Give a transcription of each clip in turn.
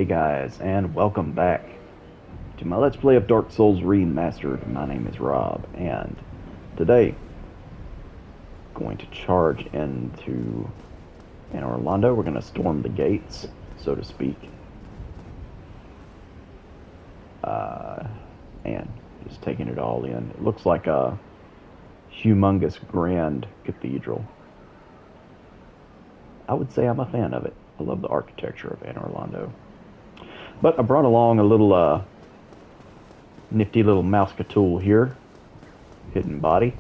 Hey guys, and welcome back to my Let's Play of Dark Souls Remastered. My name is Rob, and today going to charge into Anor Londo. We're going to storm the gates, so to speak. And just taking it all in. It looks like a humongous grand cathedral. I would say I'm a fan of it. I love the architecture of Anor Londo. But I brought along a little nifty little mouse tool here, hidden body,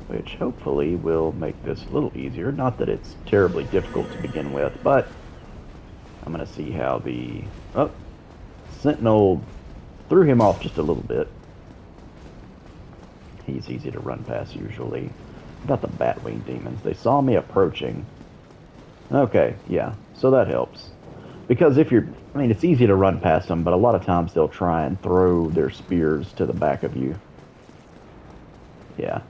which hopefully will make this a little easier. Not that it's terribly difficult to begin with, but I'm going to see how the Sentinel threw him off just a little bit. He's easy to run past usually. About the Batwing demons, they saw me approaching. Okay, yeah, so that helps. Because if you're, it's easy to run past them, but a lot of times they'll try and throw their spears to the back of you. Yeah.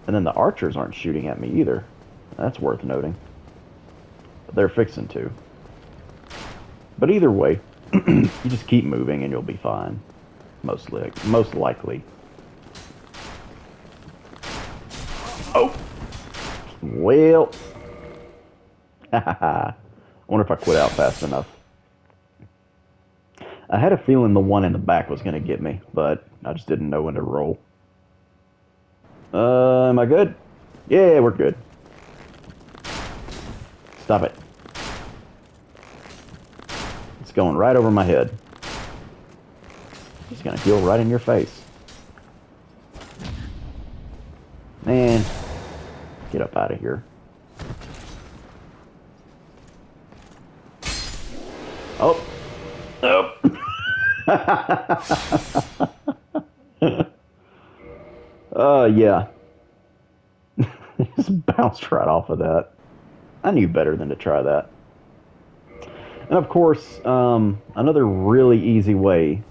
And then the archers aren't shooting at me either. That's worth noting. But they're fixing to. But either way, you just keep moving and you'll be fine. Most likely. Oh! Well... I wonder if I quit out fast enough. I had a feeling the one in the back was going to get me, but I just didn't know when to roll. Am I good? Yeah, we're good. Stop it. It's going right over my head. It's going to heal right in your face. Man, get up out of here. Oh. Oh. Yeah. Just bounced right off of that. I knew better than to try that. And of course, another really easy way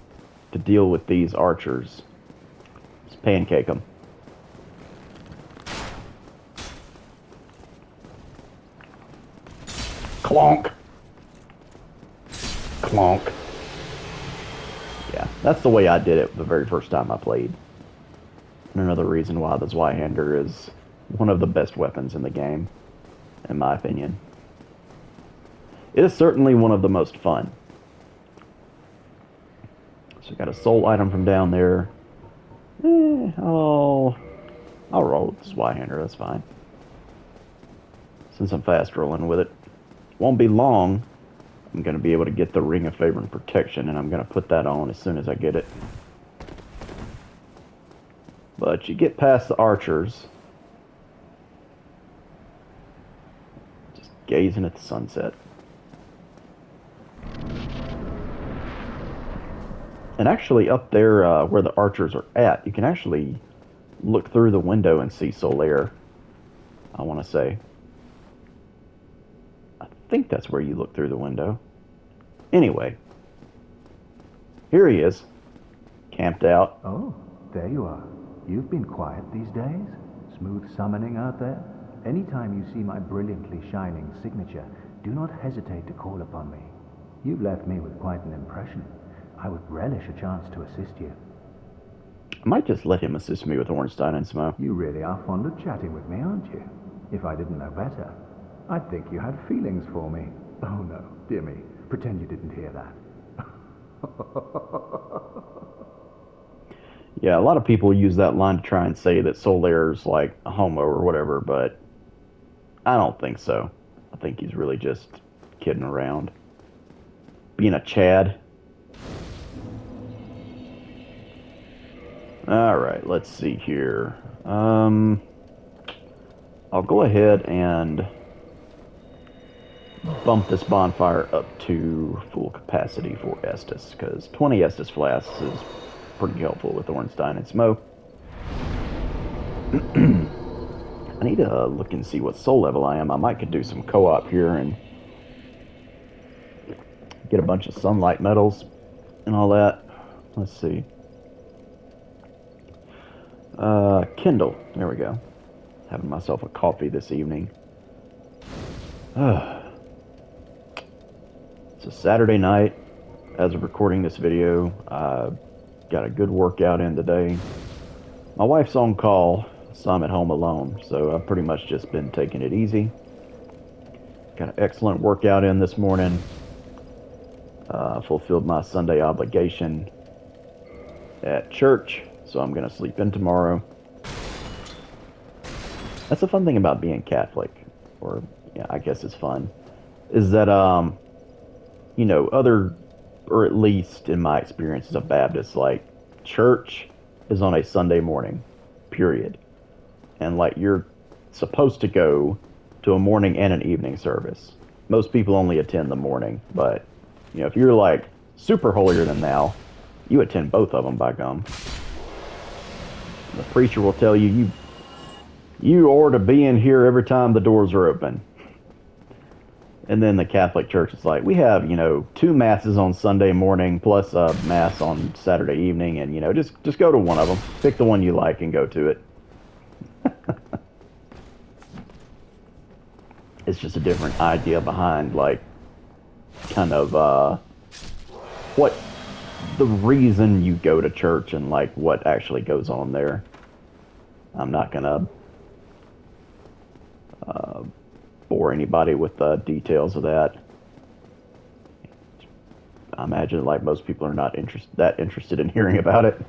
to deal with these archers is pancake them. Clonk. Clonk. Yeah, that's the way I did it the very first time I played. And another reason why the Zweihander is one of the best weapons in the game, in my opinion. It is certainly one of the most fun. So we got a soul item from down there. I'll roll with the Zweihander, that's fine. Since I'm fast rolling with it. Won't be long. I'm going to be able to get the Ring of Favor and Protection, and I'm going to put that on as soon as I get it. But you get past the archers. Just gazing at the sunset. And actually up there where the archers are at, you can actually look through the window and see Solaire, I want to say. I think that's where you look through the window. Anyway, here he is, camped out. Oh, there you are. You've been quiet these days. Smooth summoning out there. Anytime you see my brilliantly shining signature, do not hesitate to call upon me. You've left me with quite an impression. I would relish a chance to assist you. I might just let him assist me with Ornstein and Smough. You really are fond of chatting with me, aren't you? If I didn't know better, I'd think you had feelings for me. Oh no, dear me. Pretend you didn't hear that. Yeah, a lot of people use that line to try and say that Solaire's like a homo or whatever, but I don't think so. I think he's really just kidding around. Being a Chad. Alright, let's see here. I'll go ahead and bump this bonfire up to full capacity for Estus, because 20 Estus flasks is pretty helpful with Ornstein and Smough. I need to look and see what soul level I am. I might could do some co-op here and get a bunch of sunlight medals and all that. Let's see. Kindle. There we go. Having myself a coffee this evening. It's a Saturday night. As of recording this video, got a good workout in today. My wife's on call, so I'm at home alone. So I've pretty much just been taking it easy. Got an excellent workout in this morning. Fulfilled my Sunday obligation at church, so I'm going to sleep in tomorrow. That's the fun thing about being Catholic, or yeah, I guess it's fun, is that you know, or at least in my experience as a Baptist, like church is on a Sunday morning, period, and like you're supposed to go to a morning and an evening service. Most people only attend the morning, but you know, if you're like super holier than thou, you attend both of them by gum. The preacher will tell you you ought to be in here every time the doors are open. And then the Catholic Church is like, we have, you know, 2 masses on Sunday morning plus a mass on Saturday evening, and you know, just go to one of them. Pick the one you like and go to it. It's just a different idea behind, like, kind of what the reason you go to church and like what actually goes on there. I'm not gonna bore anybody with the details of that. I imagine like most people are not that interested in hearing about it,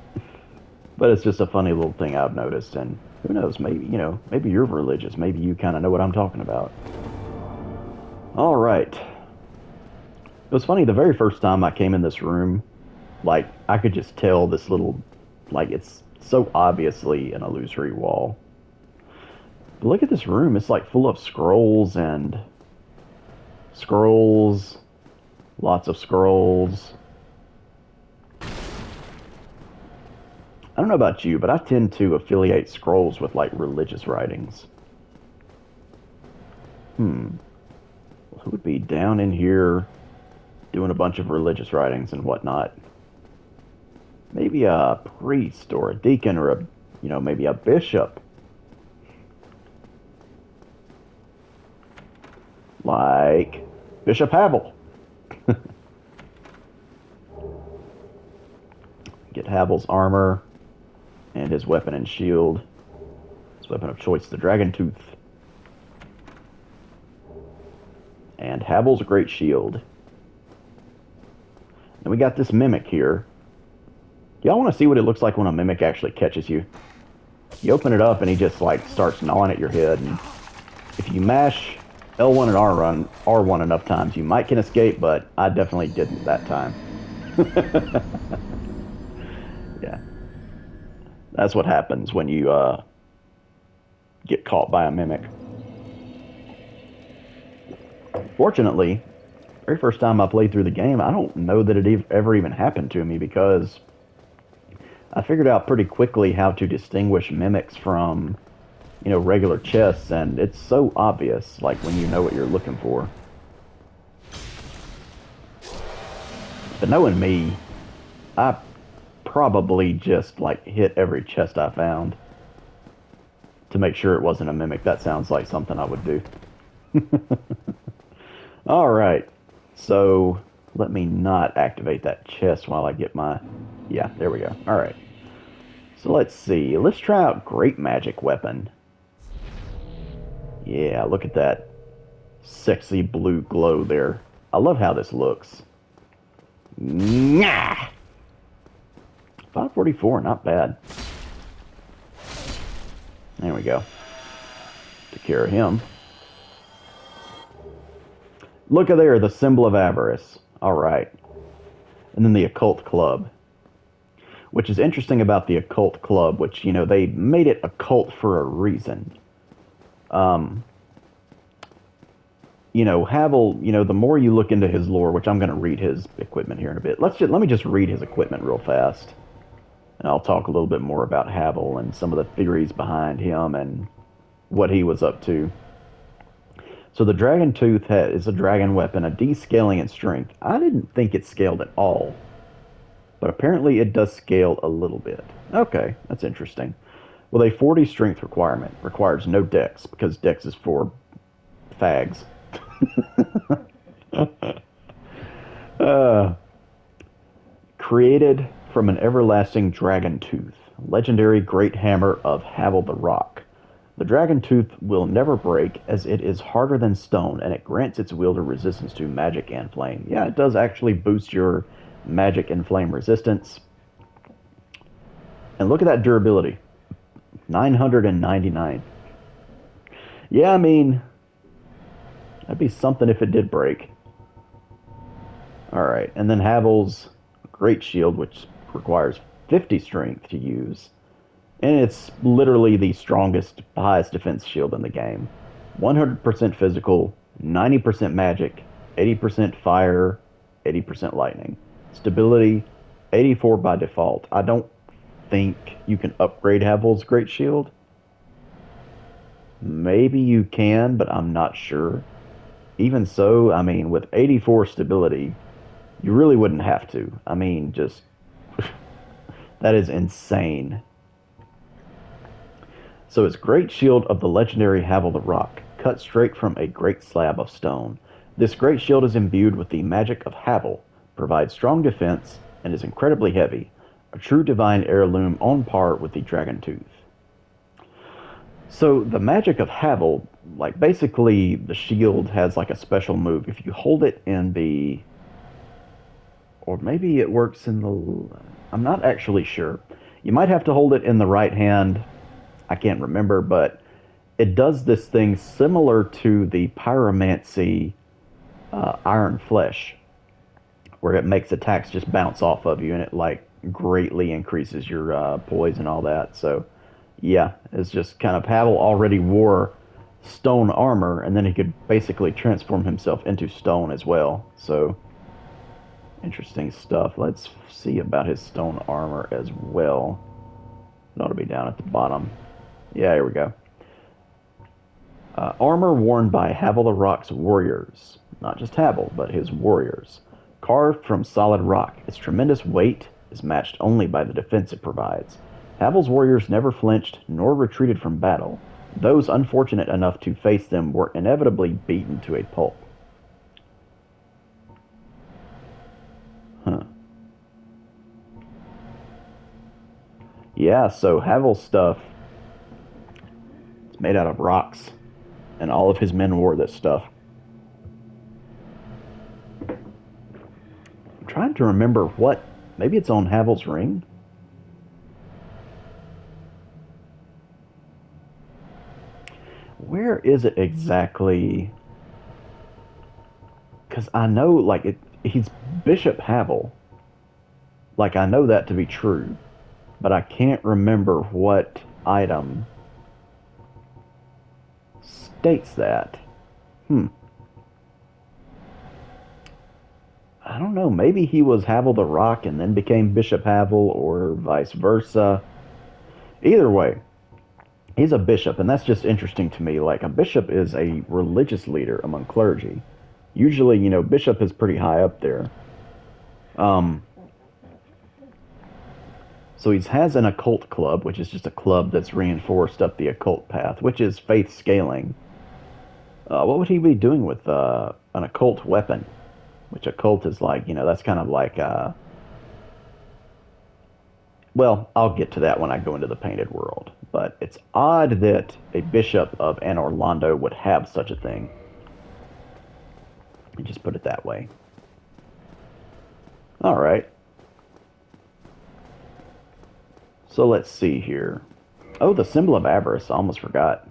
but it's just a funny little thing I've noticed. And who knows, maybe, you know, maybe you're religious, maybe you kind of know what I'm talking about. All right, it was funny, the very first time I came in this room, like I could just tell this little, like, it's so obviously an illusory wall. But look at this room. It's like full of scrolls and scrolls. Lots of scrolls. I don't know about you, but I tend to affiliate scrolls with like religious writings. Who would be down in here doing a bunch of religious writings and whatnot? Maybe a priest or a deacon or you know, maybe a bishop. Like Bishop Havel. Get Havel's armor and his weapon and shield. His weapon of choice, the Dragon Tooth. And Havel's great shield. And we got this mimic here. Y'all want to see what it looks like when a mimic actually catches you? You open it up and he just like starts gnawing at your head, and if you mash L1 and R1 enough times, you might can escape, but I definitely didn't that time. Yeah. That's what happens when you get caught by a mimic. Fortunately, very first time I played through the game, I don't know that it ever even happened to me, because I figured out pretty quickly how to distinguish mimics from, you know, regular chests, and it's so obvious, like, when you know what you're looking for. But knowing me, I probably just, like, hit every chest I found to make sure it wasn't a mimic. That sounds like something I would do. Alright, so let me not activate that chest while I get my... Yeah, there we go. Alright. So let's see. Let's try out Great Magic Weapon. Yeah, look at that sexy blue glow there. I love how this looks. Nah! 544, not bad. There we go. Took care of him. Look at there, the symbol of avarice. Alright. And then the Occult Club. Which is interesting about the Occult Club, which, you know, they made it occult for a reason. You know, Havel, you know, the more you look into his lore, which I'm going to read his equipment here in a bit. Let me just read his equipment real fast. And I'll talk a little bit more about Havel and some of the theories behind him and what he was up to. So the Dragon Tooth is a dragon weapon, a D-scaling in strength. I didn't think it scaled at all, but apparently it does scale a little bit. Okay, that's interesting. With a 40 strength requirement, requires no dex, because dex is for fags. Created from an everlasting dragon tooth, legendary great hammer of Havel the Rock. The dragon tooth will never break as it is harder than stone and it grants its wielder resistance to magic and flame. Yeah, it does actually boost your magic and flame resistance. And look at that durability. 999. Yeah, I mean, that'd be something if it did break. Alright, and then Havel's Great Shield, which requires 50 strength to use. And it's literally the strongest, highest defense shield in the game. 100% physical, 90% magic, 80% fire, 80% lightning. Stability, 84 by default. I don't think you can upgrade Havel's Great Shield. Maybe you can, but I'm not sure. Even so, I mean, with 84 stability, you really wouldn't have to. I mean, just... that is insane. So it's Great Shield of the legendary Havel the Rock, cut straight from a great slab of stone. This Great Shield is imbued with the magic of Havel, provides strong defense, and is incredibly heavy. A true divine heirloom on par with the Dragon Tooth. So the magic of Havel, like basically the shield has like a special move. If you hold it in the... or maybe it works in the... I'm not actually sure. You might have to hold it in the right hand. I can't remember, but it does this thing similar to the pyromancy Iron Flesh, where it makes attacks just bounce off of you, and it like greatly increases your poise and all that. So, yeah, it's just kind of Pavel already wore stone armor, and then he could basically transform himself into stone as well. So, interesting stuff. Let's see about his stone armor as well. It ought to be down at the bottom. Yeah, here we go. Armor worn by Havel the Rock's warriors. Not just Havel, but his warriors. Carved from solid rock, its tremendous weight is matched only by the defense it provides. Havel's warriors never flinched nor retreated from battle. Those unfortunate enough to face them were inevitably beaten to a pulp. Huh. Yeah, so Havel's stuff, it's made out of rocks, and all of his men wore this stuff. I'm trying to remember what, maybe it's on Havel's ring? Where is it exactly? Because I know, like, he's Bishop Havel. Like, I know that to be true. But I can't remember what item states that. I don't know. Maybe he was Havel the Rock and then became Bishop Havel, or vice versa. Either way, he's a bishop, and that's just interesting to me. Like, a bishop is a religious leader among clergy. Usually, you know, bishop is pretty high up there. So he has an occult club, which is just a club that's reinforced up the occult path, which is faith scaling. What would he be doing with an occult weapon? Which occult is like, you know, that's kind of like... well, I'll get to that when I go into the painted world. But it's odd that a bishop of Anor Londo would have such a thing. You just put it that way. Alright. So let's see here. Oh, the symbol of avarice. I almost forgot.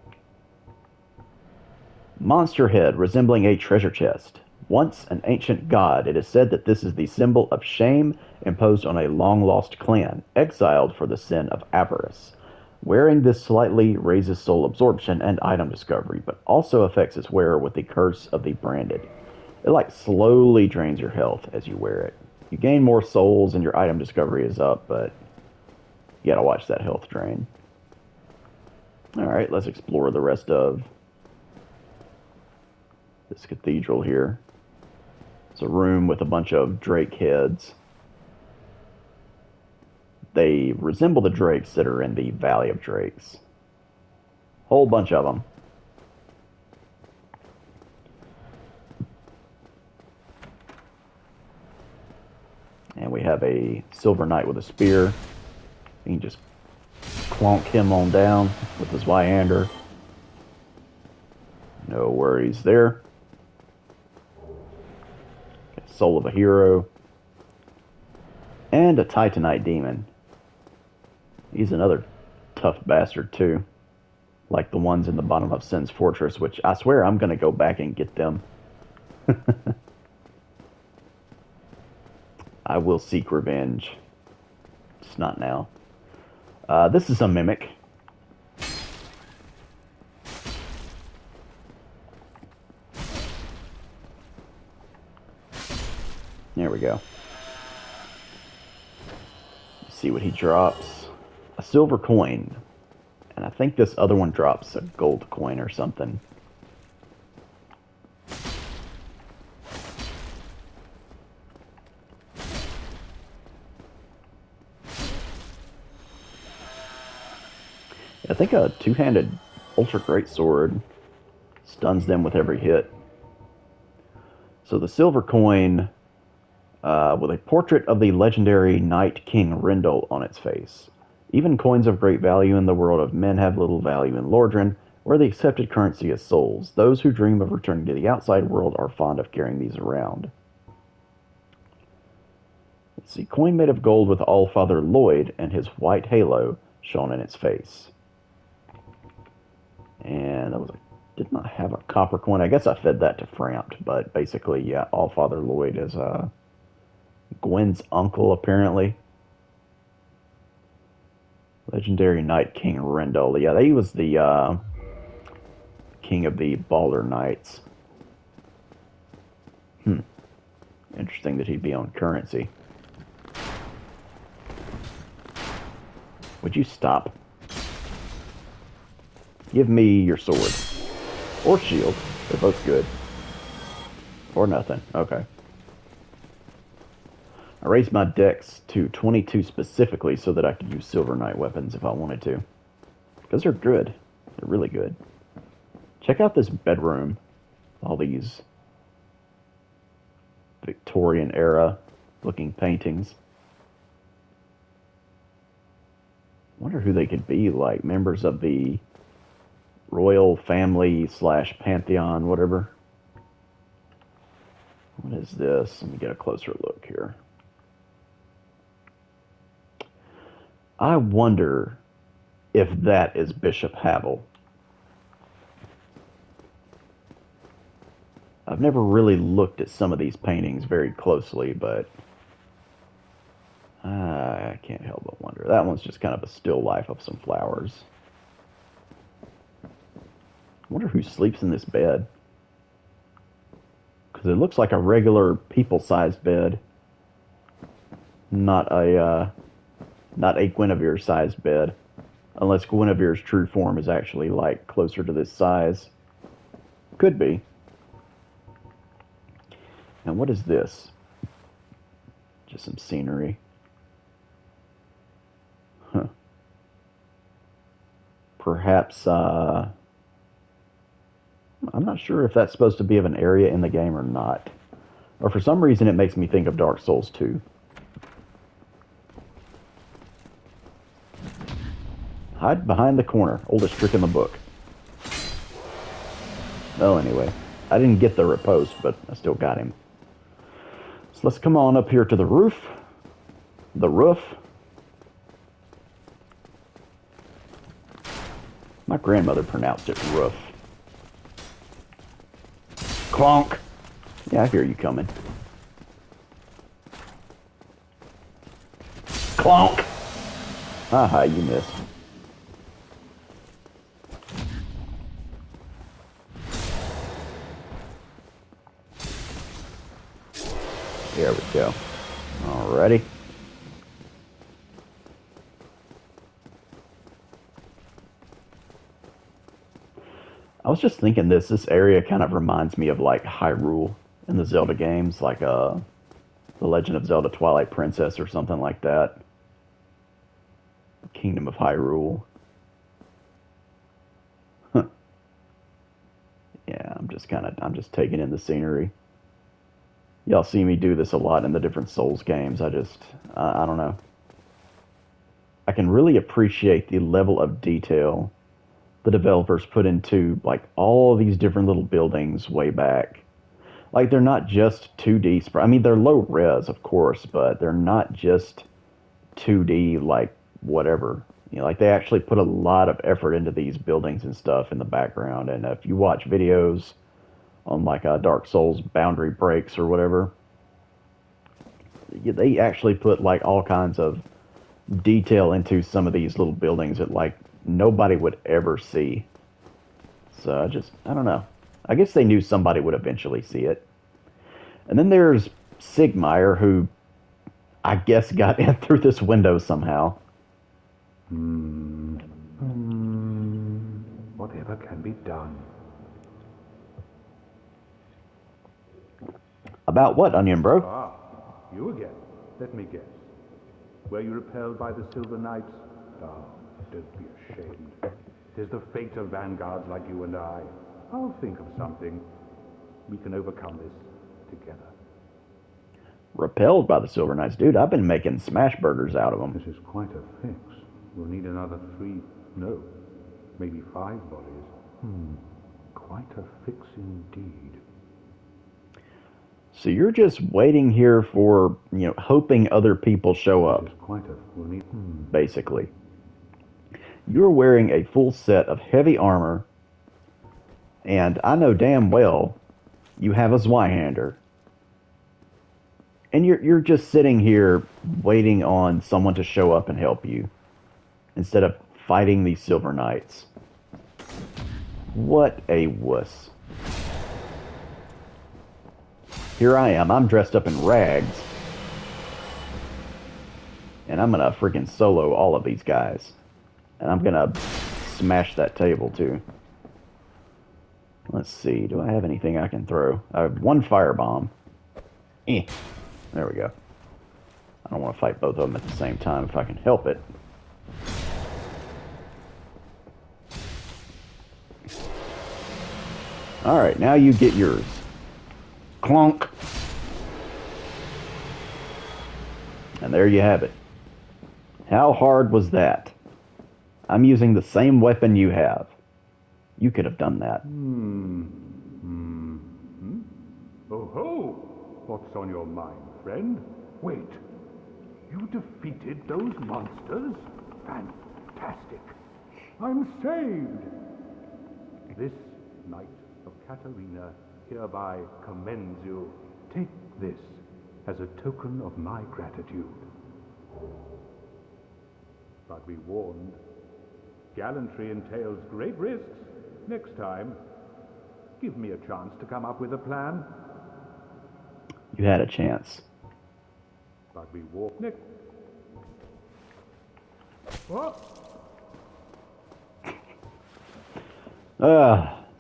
Monster head resembling a treasure chest. Once an ancient god, it is said that this is the symbol of shame imposed on a long-lost clan, exiled for the sin of avarice. Wearing this slightly raises soul absorption and item discovery, but also affects its wearer with the curse of the branded. It like slowly drains your health as you wear it. You gain more souls and your item discovery is up, but you gotta watch that health drain. Alright, let's explore the rest of this cathedral here. It's a room with a bunch of drake heads. They resemble the drakes that are in the Valley of Drakes. Whole bunch of them. And we have a Silver Knight with a spear. You can just clonk him on down with his Zweihander. No worries there. Soul of a Hero. And a Titanite Demon. He's another tough bastard too. Like the ones in the bottom of Sin's Fortress, which I swear I'm going to go back and get them. I will seek revenge. Just not now. This is a Mimic. There we go. See what he drops. A silver coin. And I think this other one drops a gold coin or something. I think a two-handed Ultra Great Sword stuns them with every hit. So the silver coin with a portrait of the legendary Knight King Rendell on its face. Even coins of great value in the world of men have little value in Lordran, where the accepted currency is souls. Those who dream of returning to the outside world are fond of carrying these around. Let's see, coin made of gold with Allfather Lloyd and his white halo shown in its face. And that was did not have a copper coin. I guess I fed that to Frampt, but basically, yeah, Allfather Lloyd is Gwen's uncle, apparently. Legendary Knight King Rendell. Yeah, he was the king of the Balder Knights. Interesting that he'd be on currency. Would you stop? Give me your sword. Or shield. They're both good. Or nothing. Okay. I raised my dex to 22 specifically so that I could use Silver Knight weapons if I wanted to. Because they're good. They're really good. Check out this bedroom. All these Victorian era looking paintings. I wonder who they could be, like members of the royal family / pantheon, whatever. What is this? Let me get a closer look here. I wonder if that is Bishop Havel. I've never really looked at some of these paintings very closely, but I can't help but wonder. That one's just kind of a still life of some flowers. I wonder who sleeps in this bed. Because it looks like a regular people-sized bed. Not a Guinevere-sized bed. Unless Guinevere's true form is actually, like, closer to this size. Could be. And what is this? Just some scenery. Huh. Perhaps, I'm not sure if that's supposed to be of an area in the game or not. Or for some reason it makes me think of Dark Souls 2. Hide behind the corner. Oldest trick in the book. Well, anyway. I didn't get the riposte, but I still got him. So let's come on up here to the roof. The roof. My grandmother pronounced it roof. Clonk. Yeah, I hear you coming. Clonk. Aha, you missed. There we go. Alrighty. I was just thinking this area kind of reminds me of like Hyrule in the Zelda games, like The Legend of Zelda Twilight Princess or something like that. Kingdom of Hyrule. Huh. Yeah, I'm just taking in the scenery. Y'all see me do this a lot in the different Souls games. I don't know. I can really appreciate the level of detail the developers put into like all these different little buildings way back. Like they're not just 2D. I mean, they're low res, of course, but they're not just 2D like whatever. You know, like they actually put a lot of effort into these buildings and stuff in the background. And if you watch videos on like Dark Souls boundary breaks or whatever, they actually put like all kinds of detail into some of these little buildings that like nobody would ever see. So I don't know. I guess they knew somebody would eventually see it. And then there's Sigmire, who I guess got in through this window somehow. Whatever can be done. About what, Onion Bro? Ah, you again. Let me guess. Were you repelled by the Silver Knights? Ah, don't be ashamed. Tis the fate of vanguards like you and I. I'll think of something. We can overcome this together. Repelled by the Silver Knights? Dude, I've been making smash burgers out of them. This is quite a fix. We'll need another 3, no, maybe 5 bodies. Quite a fix indeed. So you're just waiting here for, hoping other people show up, This is quite a... We'll need... basically. You're wearing a full set of heavy armor, and I know damn well you have a Zweihander. And you're just sitting here waiting on someone to show up and help you, instead of fighting these Silver Knights. What a wuss. Here I am, I'm dressed up in rags. And I'm gonna freaking solo all of these guys. And I'm gonna smash that table too. Let's see, do I have anything I can throw? I have one firebomb. There we go. I don't want to fight both of them at the same time if I can help it. Alright, now you get yours. Clonk. And there you have it. How hard was that? I'm using the same weapon you have. You could have done that. Oh ho! What's on your mind, friend? Wait. You defeated those monsters? Fantastic. I'm saved. This Knight of Katarina hereby commends you. Take this as a token of my gratitude. But be warned, gallantry entails great risks. Next time, give me a chance to come up with a plan. You had a chance. But be warned. Next. What?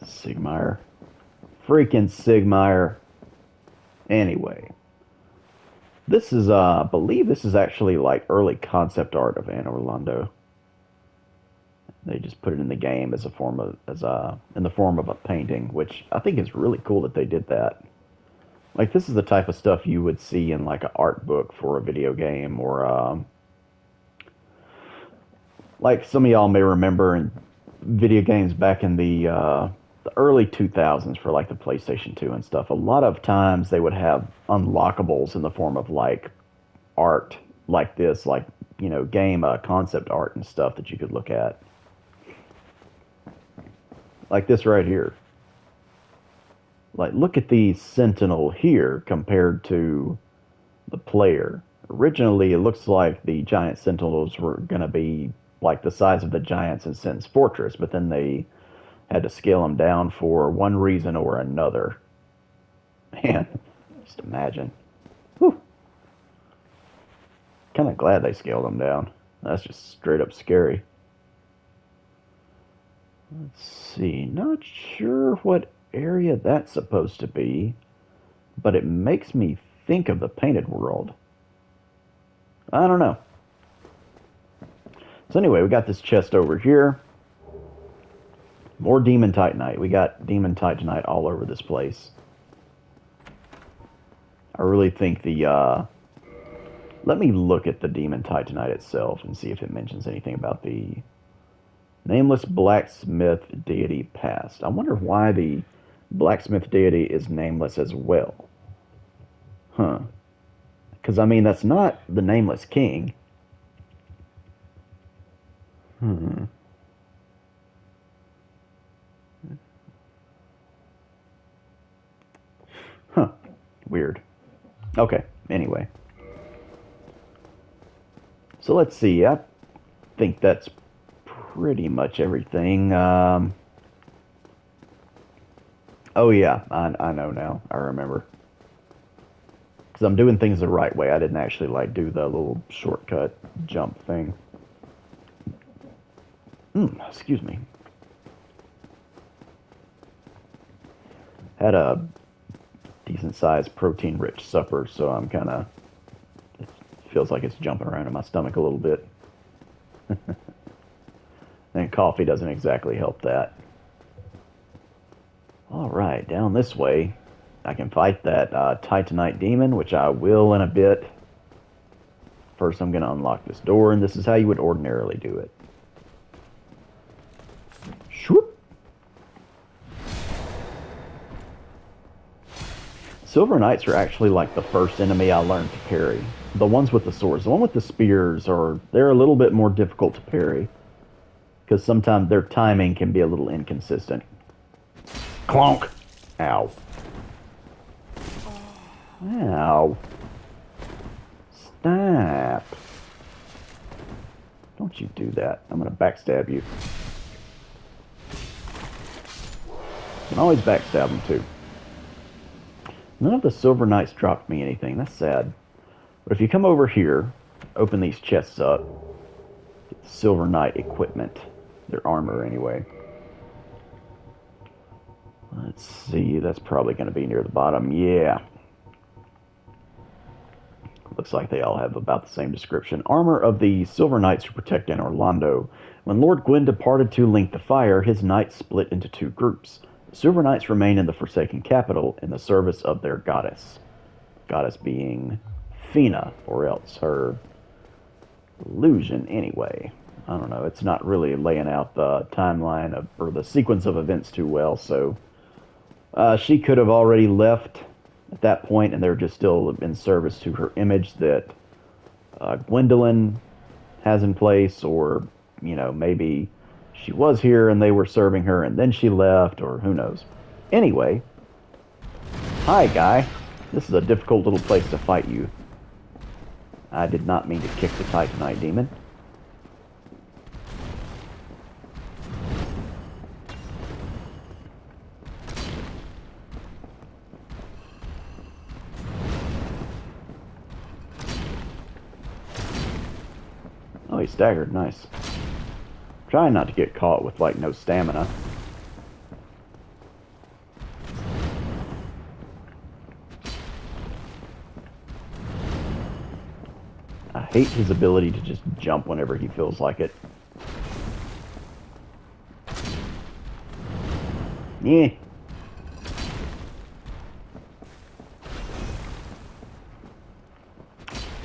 Sigmire. Freaking Sigmire. Anyway. This is, I believe this is actually like early concept art of Anor Londo. They just put it in the game as a form of, in the form of a painting, which I think is really cool that they did that. Like, this is the type of stuff you would see in like an art book for a video game, or like some of y'all may remember in video games back in the early 2000s for like the PlayStation 2 and stuff. A lot of times they would have unlockables in the form of like art like this, like, game concept art and stuff that you could look at. Like this right here. Like, look at the Sentinel here compared to the player. Originally, it looks like the giant Sentinels were going to be like the size of the giants in Sen's Fortress, but then they had to scale them down for one reason or another. Man, just imagine. Whew. Kind of glad they scaled them down. That's just straight up scary. Let's see, not sure what area that's supposed to be, but it makes me think of the Painted World. I don't know. So anyway, we got this chest over here. More Demon Titanite. We got Demon Titanite all over this place. I really think the, let me look at the Demon Titanite itself and see if it mentions anything about the nameless blacksmith deity past. I wonder why the blacksmith deity is nameless as well. Huh. Because, I mean, that's not the nameless king. Hmm. Huh. Weird. Okay, anyway. So let's see. I think that's pretty much everything. Oh yeah, I know now. I remember. Because I'm doing things the right way. I didn't actually, like, do the little shortcut jump thing. Excuse me. Had a decent-sized protein-rich supper, so I'm kind of... It feels like it's jumping around in my stomach a little bit. And coffee doesn't exactly help that. Alright, down this way, I can fight that Titanite demon, which I will in a bit. First, I'm going to unlock this door, and this is how you would ordinarily do it. Shoop! Silver Knights are actually like the first enemy I learned to parry. The ones with the swords. The one with the spears, they're a little bit more difficult to parry. Because sometimes their timing can be a little inconsistent. Clonk! Ow. Ow. Stop. Don't you do that. I'm going to backstab you. You can always backstab them too. None of the Silver Knights dropped me anything. That's sad. But if you come over here, open these chests up, get the Silver Knight equipment. Their armor, anyway. Let's see. That's probably going to be near the bottom. Yeah. Looks like they all have about the same description. Armor of the Silver Knights who protect Anor Londo. When Lord Gwyn departed to link the fire, his knights split into two groups. The Silver Knights remain in the Forsaken Capital in the service of their goddess. Goddess being Fina, or else her illusion, anyway. I don't know. It's not really laying out the timeline of, or the sequence of events too well, so she could have already left at that point, and they're just still in service to her image that Gwendolyn has in place, or, you know, maybe she was here and they were serving her and then she left, or who knows. Anyway, hi, guy. This is a difficult little place to fight you. I did not mean to kick the Titanite demon. Oh, he staggered. Nice. Trying not to get caught with, like, no stamina. I hate his ability to just jump whenever he feels like it. Yeah.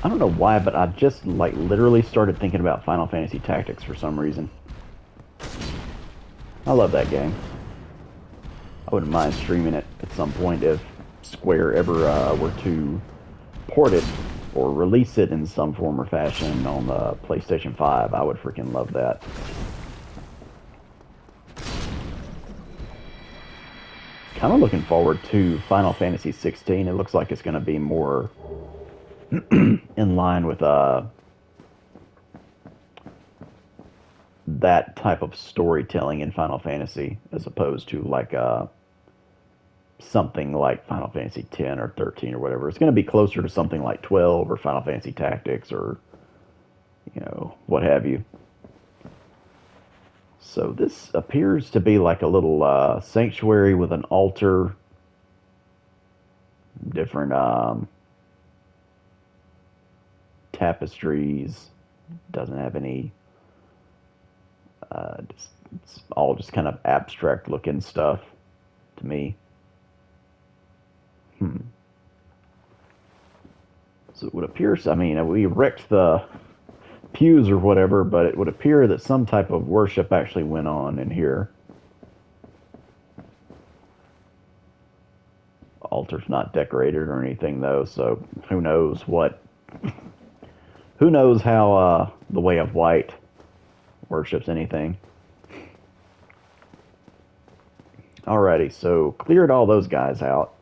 I don't know why, but I just, like, literally started thinking about Final Fantasy Tactics for some reason. I love that game. I wouldn't mind streaming it at some point if Square ever were to port it or release it in some form or fashion on the PlayStation 5. I would freaking love that. Kind of looking forward to Final Fantasy 16. It looks like it's going to be more in line with that type of storytelling in Final Fantasy, as opposed to like something like Final Fantasy 10 or 13 or whatever. It's going to be closer to something like 12 or Final Fantasy Tactics or, you know, what have you. So this appears to be like a little sanctuary with an altar, different tapestries. Doesn't have any. It's all just kind of abstract looking stuff to me. So it would appear, I mean, we wrecked the pews or whatever, but it would appear that some type of worship actually went on in here. Altar's not decorated or anything though, so who knows what. Who knows how the Way of White worships anything. Alrighty, so cleared all those guys out.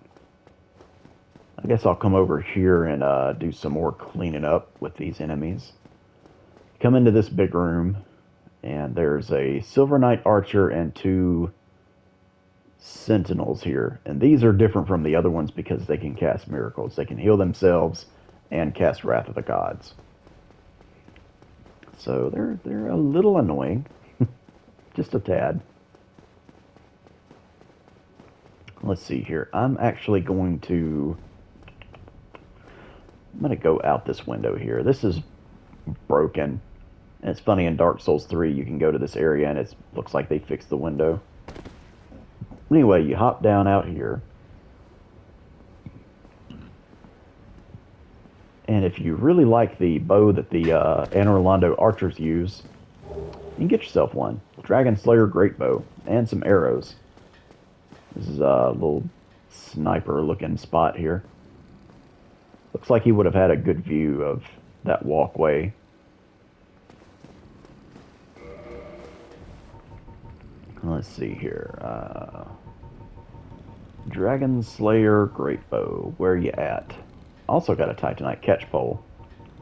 I guess I'll come over here and do some more cleaning up with these enemies. Come into this big room, and there's a Silver Knight Archer and 2 Sentinels here. And these are different from the other ones because they can cast miracles. They can heal themselves and cast Wrath of the Gods. So they're a little annoying. Just a tad. Let's see here. I'm going to go out this window here. This is broken. And it's funny, in Dark Souls 3, you can go to this area and it looks like they fixed the window. Anyway, you hop down out here. And if you really like the bow that the Anor Londo archers use, you can get yourself one. Dragon Slayer Great Bow and some arrows. This is a little sniper-looking spot here. Looks like he would have had a good view of that walkway. Let's see here. Dragon Slayer Great Bow. Where you at? Also got a Titanite catchpole,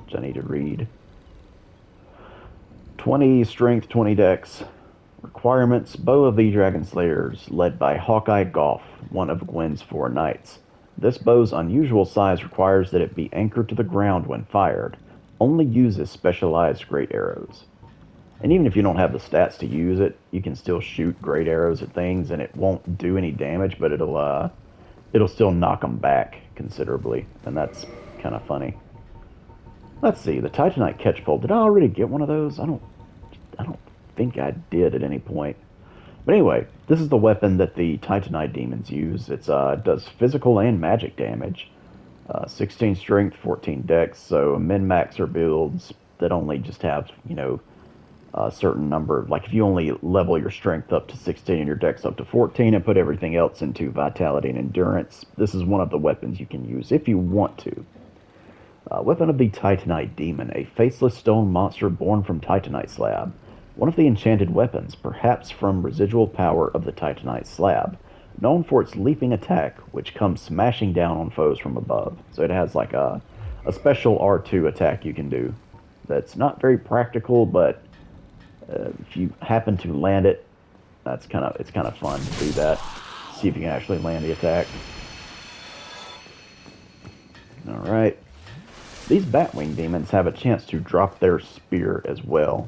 which I need to read. 20 strength, 20 dex. Requirements: Bow of the Dragon Slayers, led by Hawkeye Goff, one of Gwyn's 4 knights. This bow's unusual size requires that it be anchored to the ground when fired. Only uses specialized great arrows. And even if you don't have the stats to use it, you can still shoot great arrows at things, and it won't do any damage, but it'll still knock them back considerably, and that's kind of funny. Let's see, the Titanite catchpole. Did I already get one of those? I don't think I did at any point. But anyway, this is the weapon that the Titanite demons use. It does physical and magic damage. 16 strength, 14 dex, so min-max are builds that only just have, a certain number. Like if you only level your strength up to 16 and your dex up to 14 and put everything else into vitality and endurance, this is one of the weapons you can use if you want to. Weapon of the Titanite Demon, a faceless stone monster born from Titanite slab. One of the enchanted weapons, perhaps from residual power of the Titanite slab. Known for its leaping attack, which comes smashing down on foes from above. So it has like a special R2 attack you can do. That's not very practical, but if you happen to land it, it's kind of fun to do that. See if you can actually land the attack. All right. These Batwing demons have a chance to drop their spear as well.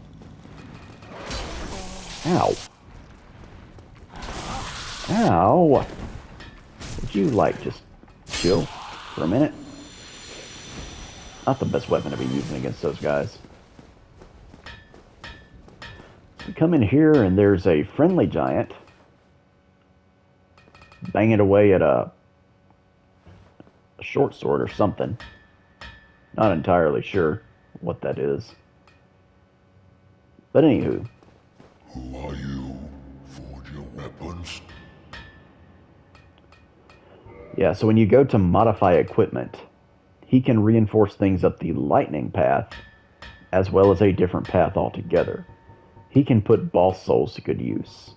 Ow. Ow. Would you, just chill for a minute? Not the best weapon to be using against those guys. We come in here and there's a friendly giant banging away at a short sword or something. Not entirely sure what that is. But anywho. Who are you? Forge your weapons? Yeah, so when you go to modify equipment, he can reinforce things up the lightning path, as well as a different path altogether. He can put boss souls to good use.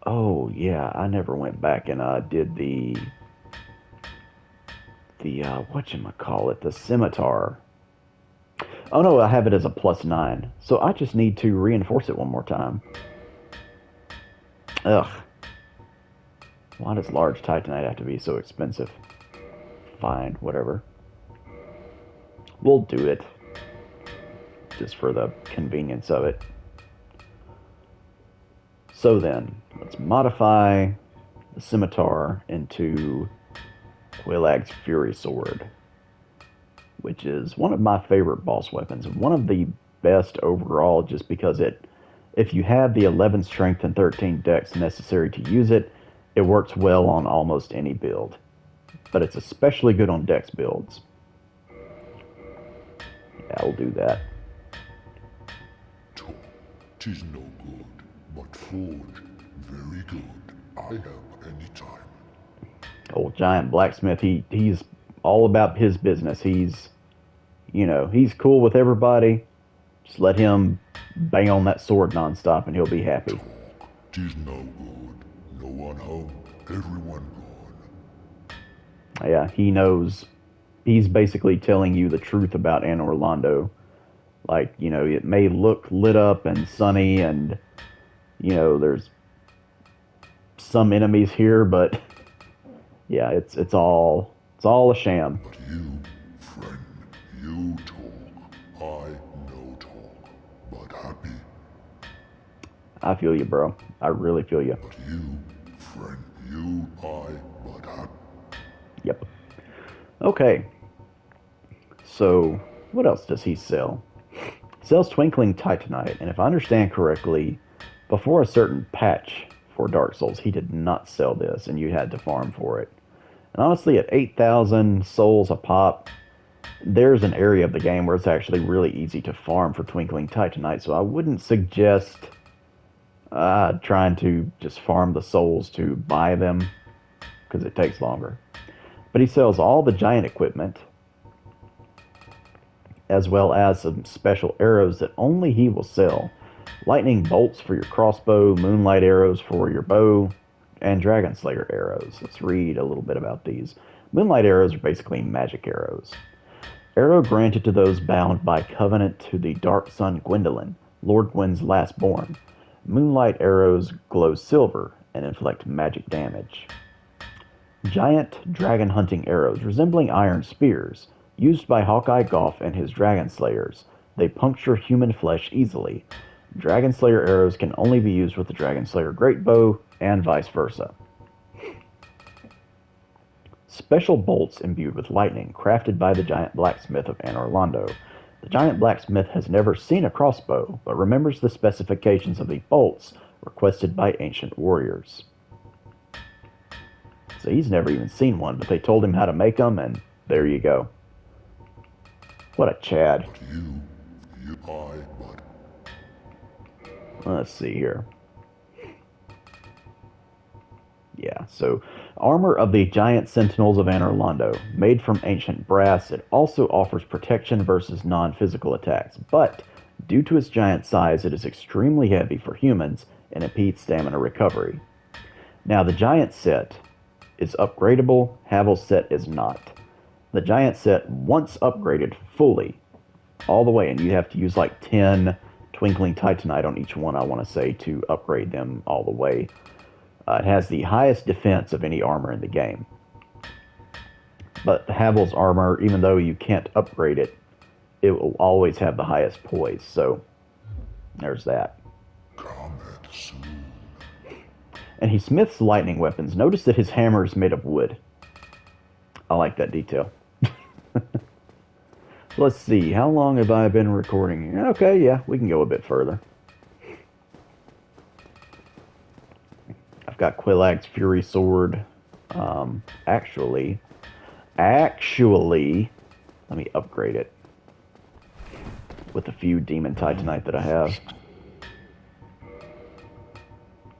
Oh, yeah, I never went back and did the whatchamacallit, the scimitar. Oh no, I have it as a +9. So I just need to reinforce it one more time. Ugh. Why does large Titanite have to be so expensive? Fine, whatever. We'll do it. Just for the convenience of it. So then, let's modify the scimitar into Quilag's Fury Sword, which is one of my favorite boss weapons. One of the best overall, just because if you have the 11 strength and 13 dex necessary to use it, it works well on almost any build. But it's especially good on dex builds. I'll do that. Talk, 'tis no good, but forge, very good. I help any time. Old giant blacksmith, he's all about his business. He's cool with everybody. Just let him bang on that sword nonstop and he'll be happy. Talk, 'tis no good. No one home, everyone gone. Yeah, he knows. He's basically telling you the truth about Anor Londo. Like, it may look lit up and sunny and, there's some enemies here, but yeah, it's all a sham. But you, friend, you talk. I no talk, but happy. I feel you, bro. I really feel you. But you, friend, you, I, but happy. Yep. Okay. So, what else does he sell? He sells Twinkling Titanite, and if I understand correctly, before a certain patch for Dark Souls, he did not sell this, and you had to farm for it. And honestly, at 8,000 souls a pop, there's an area of the game where it's actually really easy to farm for Twinkling Titanite, so I wouldn't suggest trying to just farm the souls to buy them, because it takes longer. But he sells all the giant equipment, as well as some special arrows that only he will sell. Lightning bolts for your crossbow, moonlight arrows for your bow, and dragon slayer arrows. Let's read a little bit about these. Moonlight arrows are basically magic arrows. Arrow granted to those bound by covenant to the dark sun Gwendolyn, Lord Gwyn's last born. Moonlight arrows glow silver and inflict magic damage. Giant dragon hunting arrows resembling iron spears, used by Hawkeye Goff and his dragon slayers. They puncture human flesh easily. Dragon Slayer arrows can only be used with the Dragon Slayer Great Bow, and vice versa. Special bolts imbued with lightning, crafted by the giant blacksmith of Anor Londo. The giant blacksmith has never seen a crossbow, but remembers the specifications of the bolts requested by ancient warriors. So he's never even seen one, but they told him how to make them, and there you go. What a Chad. But you, I, but Let's see here. Yeah, so armor of the giant sentinels of Anor Londo. Made from ancient brass, it also offers protection versus non-physical attacks, but due to its giant size, it is extremely heavy for humans and impedes stamina recovery. Now, the giant set is upgradable, Havel's set is not. The giant set, once upgraded fully, all the way, and you have to use like 10 Twinkling Titanite on each one, I want to say, to upgrade them all the way. It has the highest defense of any armor in the game. But the Havel's armor, even though you can't upgrade it, it will always have the highest poise, so there's that. cometh soon. And he smiths lightning weapons. Notice that his hammer is made of wood. I like that detail. Let's see, how long have I been recording? Okay, yeah, we can go a bit further. I've got Quillag's Fury Sword. Actually, let me upgrade it with the few Demon Titanite that I have.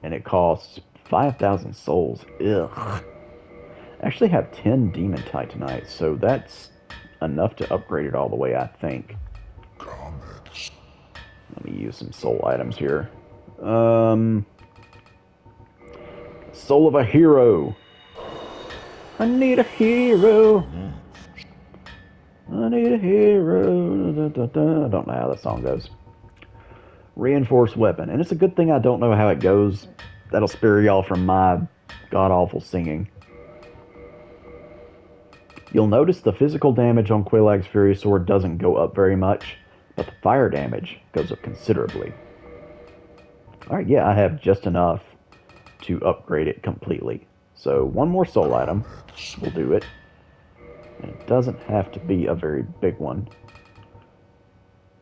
And it costs 5,000 souls. Ugh. I actually have 10 Demon Titanite, so that's enough to upgrade it all the way, I think. Cometh. Let me use some soul items here. Soul of a hero. I need a hero. I need a hero. Da, da, da. I don't know how that song goes. Reinforced weapon. And it's a good thing I don't know how it goes. That'll spare y'all from my god-awful singing. You'll notice the physical damage on Quillag's Fury Sword doesn't go up very much, but the fire damage goes up considerably. Alright, yeah, I have just enough to upgrade it completely. So one more soul item will do it. And it doesn't have to be a very big one.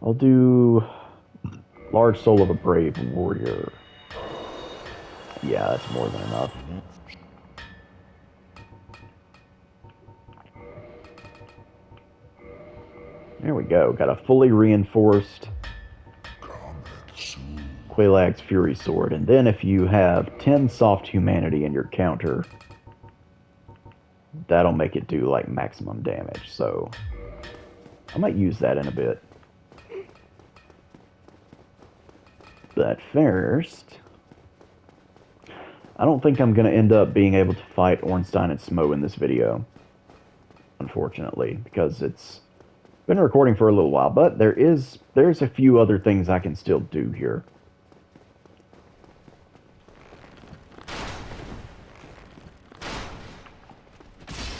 I'll do Large Soul of a Brave Warrior. Yeah, that's more than enough. There we go. Got a fully reinforced Come soon. Quelaag's Fury Sword. And then if you have 10 soft humanity in your counter, that'll make it do like maximum damage. So I might use that in a bit. But first, I don't think I'm going to end up being able to fight Ornstein and Smough in this video, unfortunately, because it's been recording for a little while. But there's a few other things I can still do here.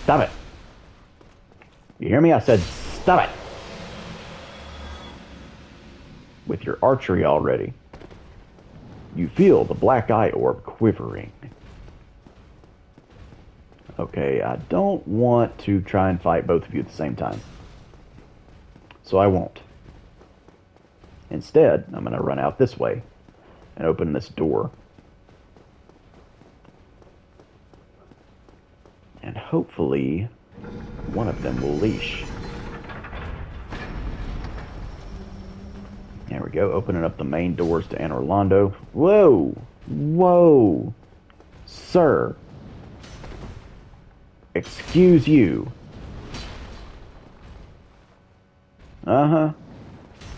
Stop it! You hear me? I said stop it! With your archery already. You feel the black eye orb quivering. Okay, I don't want to try and fight both of you at the same time. So I won't. Instead, I'm going to run out this way and open this door. And hopefully, one of them will leash. There we go, opening up the main doors to Anor Londo. Whoa! Whoa! Sir! Excuse you. Uh-huh.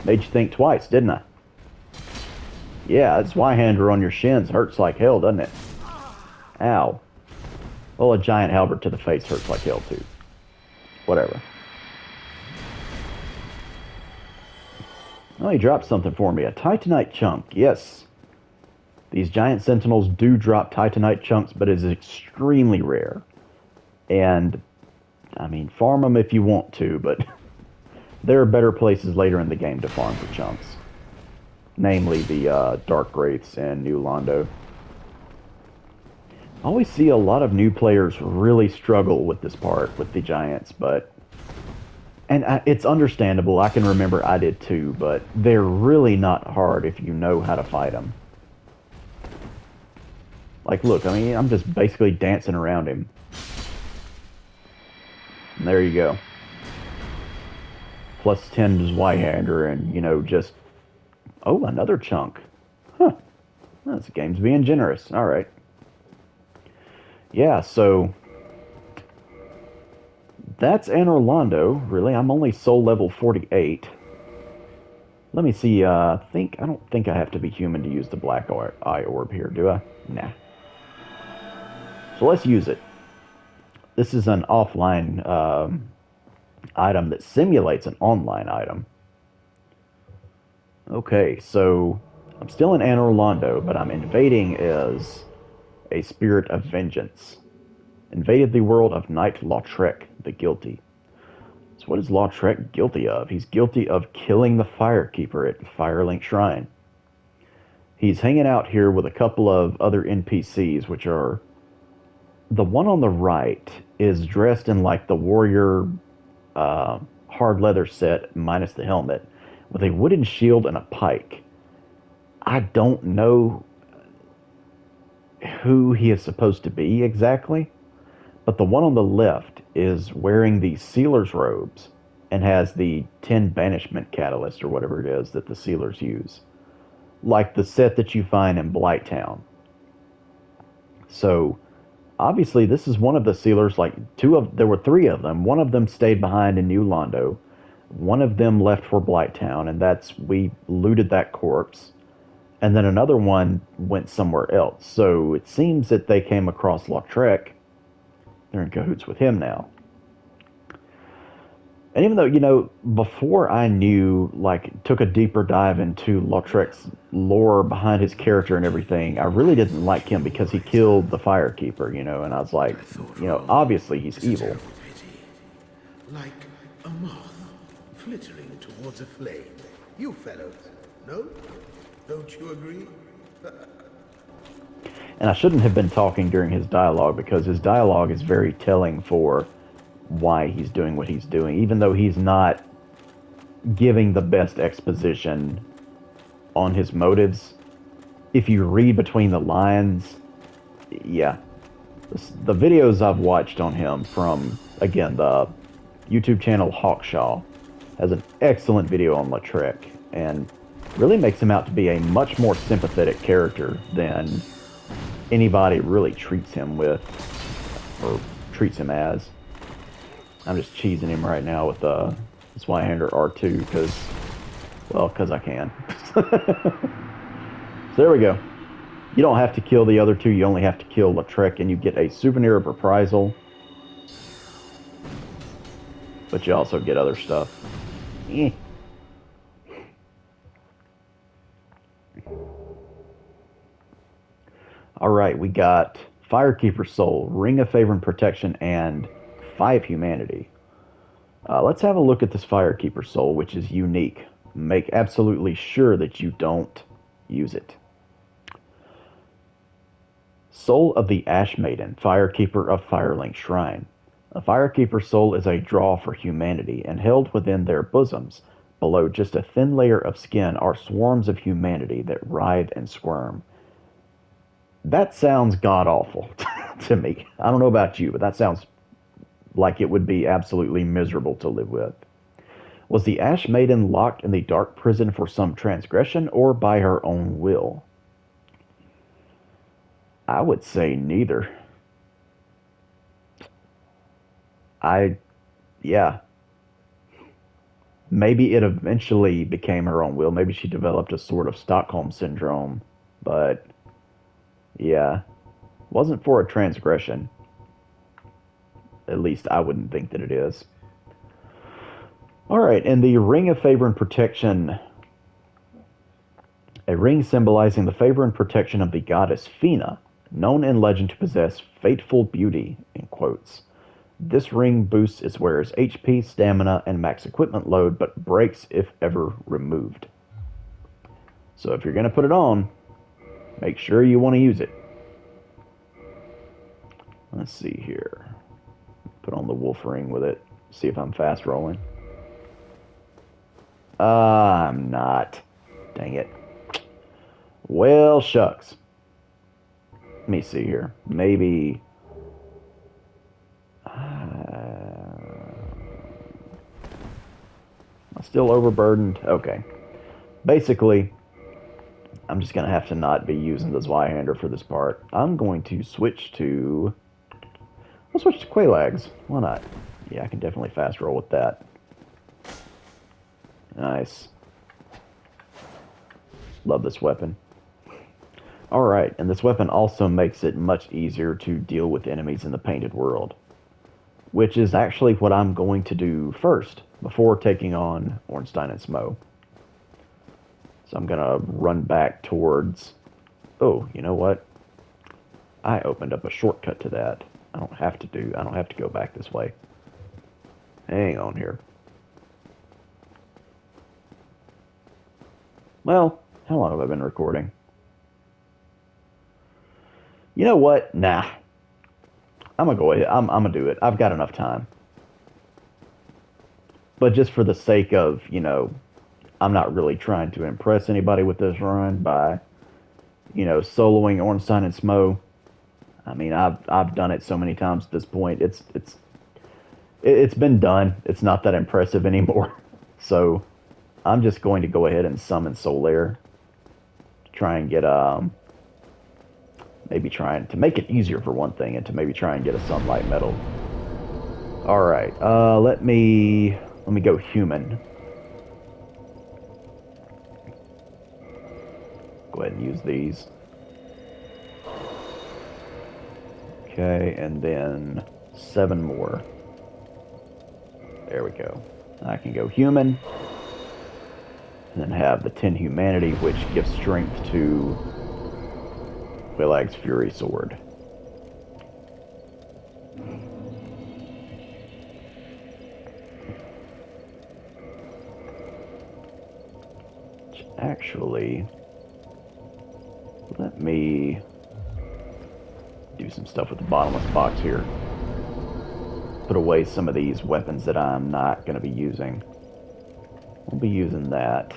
Made you think twice, didn't I? Yeah, that Zweihander on your shins hurts like hell, doesn't it? Ow. Well, a giant halberd to the face hurts like hell, too. Whatever. Oh, he dropped something for me. A Titanite chunk. Yes. These giant sentinels do drop Titanite chunks, but it is extremely rare. And, I mean, farm them if you want to, but there are better places later in the game to farm for chunks. Namely the Dark Wraiths and New Londo. I always see a lot of new players really struggle with this part, with the giants, but... And it's understandable, I can remember I did too, but they're really not hard if you know how to fight them. Like, look, I mean, I'm just basically dancing around him. And there you go. Plus 10 to Zweihander, and, you know, just... Oh, another chunk. Huh. Well, this game's being generous. Alright. Yeah, so... That's Anor Londo, really. I'm only soul level 48. Let me see, I don't think I have to be human to use the black eye orb here, do I? Nah. So let's use it. This is an offline item that simulates an online item. Okay, so I'm still in Anor Londo, but I'm invading as a spirit of vengeance. Invaded the world of Knight Lautrec, the guilty. So what is Lautrec guilty of? He's guilty of killing the Firekeeper at Firelink Shrine. He's hanging out here with a couple of other NPCs, which are... The one on the right is dressed in like the warrior hard leather set, minus the helmet, with a wooden shield and a pike. I don't know who he is supposed to be exactly. But the one on the left is wearing the sealer's robes and has the 10 banishment catalyst or whatever it is that the sealers use. Like the set that you find in Blighttown. So, obviously this is one of the sealers, like there were 3 of them. One of them stayed behind in New Londo. One of them left for Blighttown, and we looted that corpse. And then another one went somewhere else. So it seems that they came across Lautrec. They're in cahoots with him now. And even though, you know, before I took a deeper dive into Lautrec's lore behind his character and everything, I really didn't like him because he killed the Firekeeper, you know, and I was like, you know, obviously he's evil. Like a moth flittering towards a flame. You fellows, no? Don't you agree? And I shouldn't have been talking during his dialogue, because his dialogue is very telling for why he's doing what he's doing, even though he's not giving the best exposition on his motives. If you read between the lines, yeah. The videos I've watched on him from, again, the YouTube channel Hawkshaw, has an excellent video on Lautrec, and really makes him out to be a much more sympathetic character than anybody really treats him with, or treats him as. I'm just cheesing him right now with Swihander R2, because I can. So there we go. You don't have to kill the other two, you only have to kill Lautrec, and you get a souvenir of reprisal. But you also get other stuff. Eh. Alright, we got Firekeeper Soul, Ring of Favor and Protection, and 5 Humanity. Let's have a look at this Firekeeper Soul, which is unique. Make absolutely sure that you don't use it. Soul of the Ash Maiden, Firekeeper of Firelink Shrine. A Firekeeper soul is a draw for humanity, and held within their bosoms, below just a thin layer of skin, are swarms of humanity that writhe and squirm. That sounds god-awful to me. I don't know about you, but that sounds like it would be absolutely miserable to live with. Was the Ash Maiden locked in the dark prison for some transgression, or by her own will? I would say neither. Yeah. Maybe it eventually became her own will. Maybe she developed a sort of Stockholm syndrome. But, yeah. Wasn't for a transgression. At least I wouldn't think that it is. Alright, and the Ring of Favor and Protection. A ring symbolizing the favor and protection of the goddess Fina, known in legend to possess fateful beauty, in quotes. This ring boosts its wearer's HP, stamina, and max equipment load, but breaks if ever removed. So if you're going to put it on, make sure you want to use it. Let's see here. Put on the wolf ring with it. See if I'm fast rolling. I'm not. Dang it. Well, shucks. Let me see here. Maybe... am I still overburdened? Okay. Basically, I'm just going to have to not be using the Zweihander for this part. I'm going to switch to... I'll switch to Quelags. Why not? Yeah, I can definitely fast roll with that. Nice. Love this weapon. Alright, and this weapon also makes it much easier to deal with enemies in the Painted World, which is actually what I'm going to do first, before taking on Ornstein and Smough. So I'm going to run back towards... Oh, you know what? I opened up a shortcut to that. I don't have to go back this way. Hang on here. Well, how long have I been recording? You know what? Nah. I'm gonna go ahead. I'm gonna do it. I've got enough time. But just for the sake of, I'm not really trying to impress anybody with this run by, soloing Ornstein and Smough. I mean, I've done it so many times at this point. It's been done. It's not that impressive anymore. So I'm just going to go ahead and summon Solaire to try and get maybe trying to make it easier for one thing, and to maybe try and get a sunlight medal. All right, let me go human. Go ahead and use these. Okay, and then 7 more. There we go. I can go human, and then have the 10 humanity, which gives strength to Quelaag's Fury Sword. Which actually, let me do some stuff with the bottomless box here. Put away some of these weapons that I'm not going to be using. Won't be using that.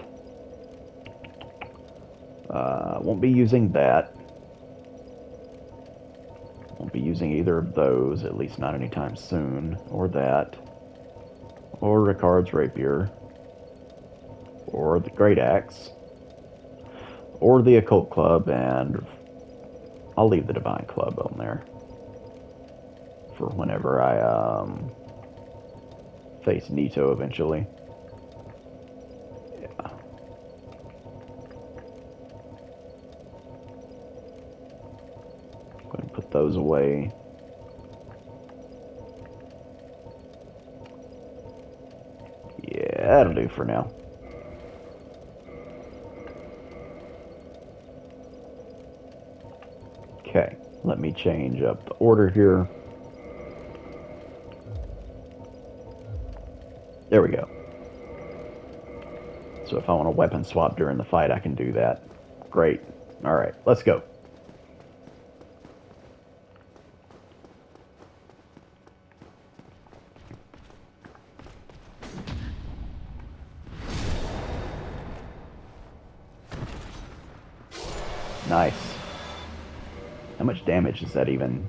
Won't be using that. Won't be using either of those, at least not anytime soon. Or that. Or Ricard's Rapier. or the Great Axe, or the Occult Club, and I'll leave the Divine Club on there for whenever I face Nito eventually. Yeah. Go ahead and put those away. Yeah, that'll do for now. Okay, let me change up the order here. There we go. So if I want to weapon swap during the fight, I can do that. Great. Alright, let's go. Nice. How much damage is that even?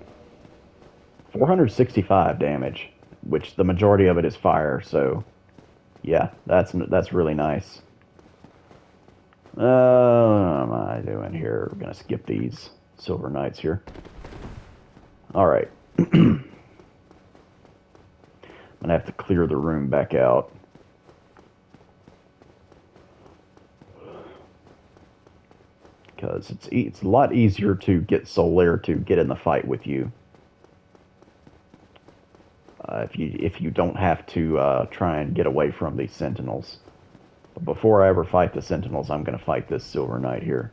465 damage, which the majority of it is fire, so yeah, that's really nice. What am I doing here? We're gonna skip these Silver Knights here. Alright. I'm gonna have to clear the room back out. Because it's a lot easier to get Solaire to get in the fight with you. If you don't have to try and get away from these Sentinels. But before I ever fight the Sentinels, I'm going to fight this Silver Knight here.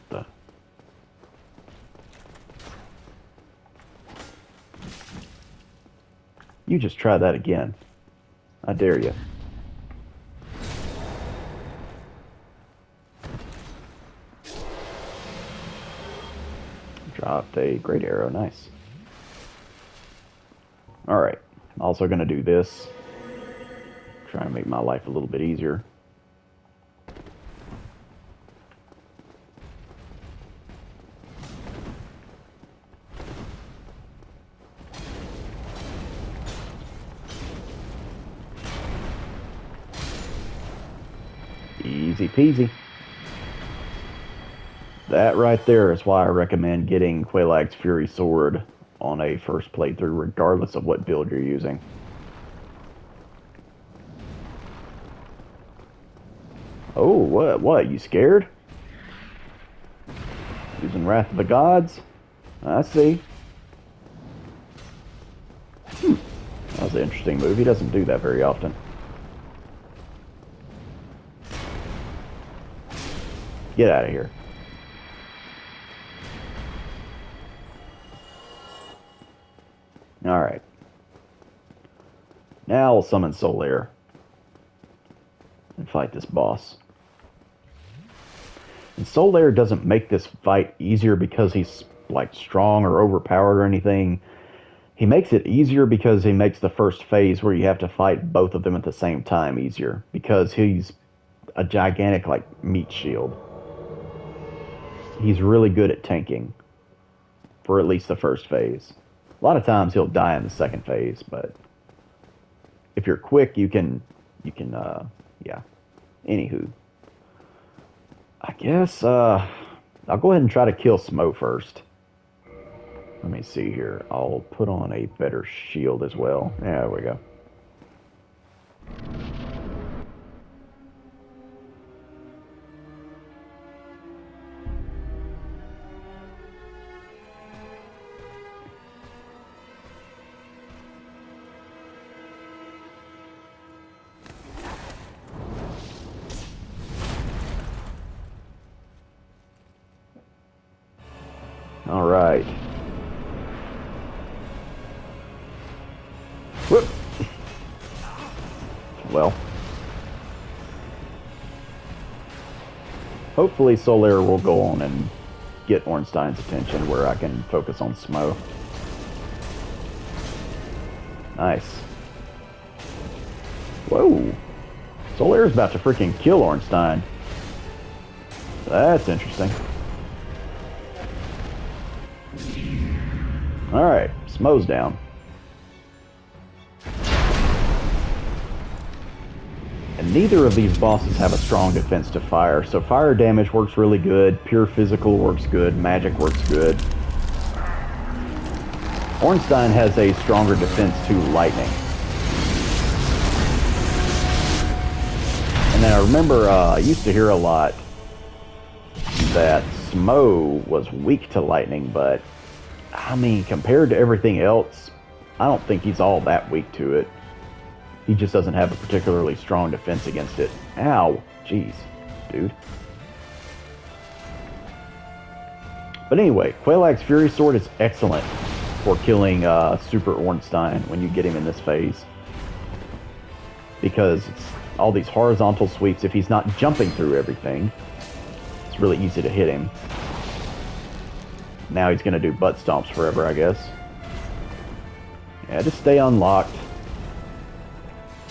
What the? You just try that again. I dare you. Dropped a great arrow. Nice. Alright. I'm also going to do this. Try and make my life a little bit easier. Easy peasy. That right there is why I recommend getting Quelaag's Fury Sword on a first playthrough, regardless of what build you're using. Oh, what? You scared? Using Wrath of the Gods? I see. That was an interesting move. He doesn't do that very often. Get out of here. Alright. Now I'll summon Solaire and fight this boss. And Solaire doesn't make this fight easier because he's like strong or overpowered or anything. He makes it easier because he makes the first phase where you have to fight both of them at the same time easier, because he's a gigantic like meat shield. He's really good at tanking for at least the first phase. A lot of times he'll die in the second phase, but if you're quick, you can, yeah. Anywho. I guess, I'll go ahead and try to kill Smough first. Let me see here. I'll put on a better shield as well. Yeah, there we go. All right. Whoop. Well. Hopefully Solaire will go on and get Ornstein's attention where I can focus on Smough. Nice. Whoa. Solaire's about to freaking kill Ornstein. That's interesting. Alright, Smough's down. And neither of these bosses have a strong defense to fire, so fire damage works really good, pure physical works good, magic works good. Ornstein has a stronger defense to lightning. And then I remember I used to hear a lot that Smough was weak to lightning, but I mean, compared to everything else, I don't think he's all that weak to it. He just doesn't have a particularly strong defense against it. Ow. Jeez, dude. But anyway, Quelaag's Fury Sword is excellent for killing Super Ornstein when you get him in this phase. Because it's all these horizontal sweeps. If he's not jumping through everything, it's really easy to hit him. Now he's going to do butt stomps forever, I guess. Yeah, just stay unlocked.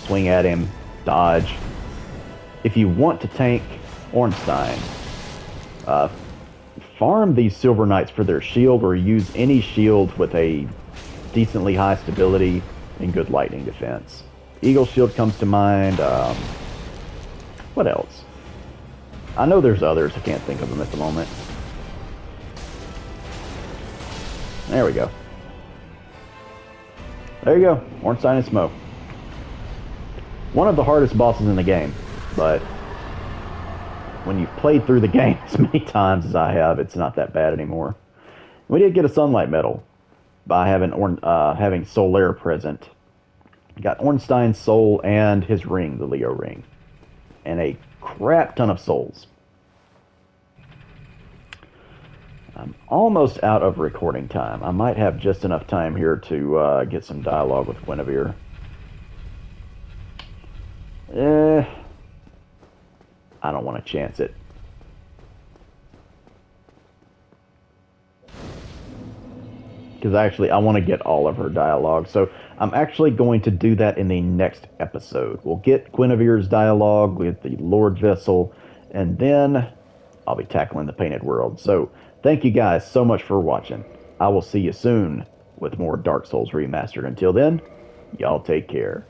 Swing at him. Dodge. If you want to tank Ornstein, farm these Silver Knights for their shield, or use any shield with a decently high stability and good lightning defense. Eagle Shield comes to mind. What else? I know there's others. I can't think of them at the moment. There we go. There you go. Ornstein and Smough. One of the hardest bosses in the game, but when you've played through the game as many times as I have, it's not that bad anymore. We did get a Sunlight Medal by having Solaire present. Got Ornstein's soul and his ring, the Leo ring, and a crap ton of souls. I'm almost out of recording time. I might have just enough time here to get some dialogue with Guinevere. I don't want to chance it. Because actually, I want to get all of her dialogue. So I'm actually going to do that in the next episode. We'll get Guinevere's dialogue with the Lord Vessel, and then I'll be tackling the Painted World. So thank you guys so much for watching. I will see you soon with more Dark Souls Remastered. Until then, y'all take care.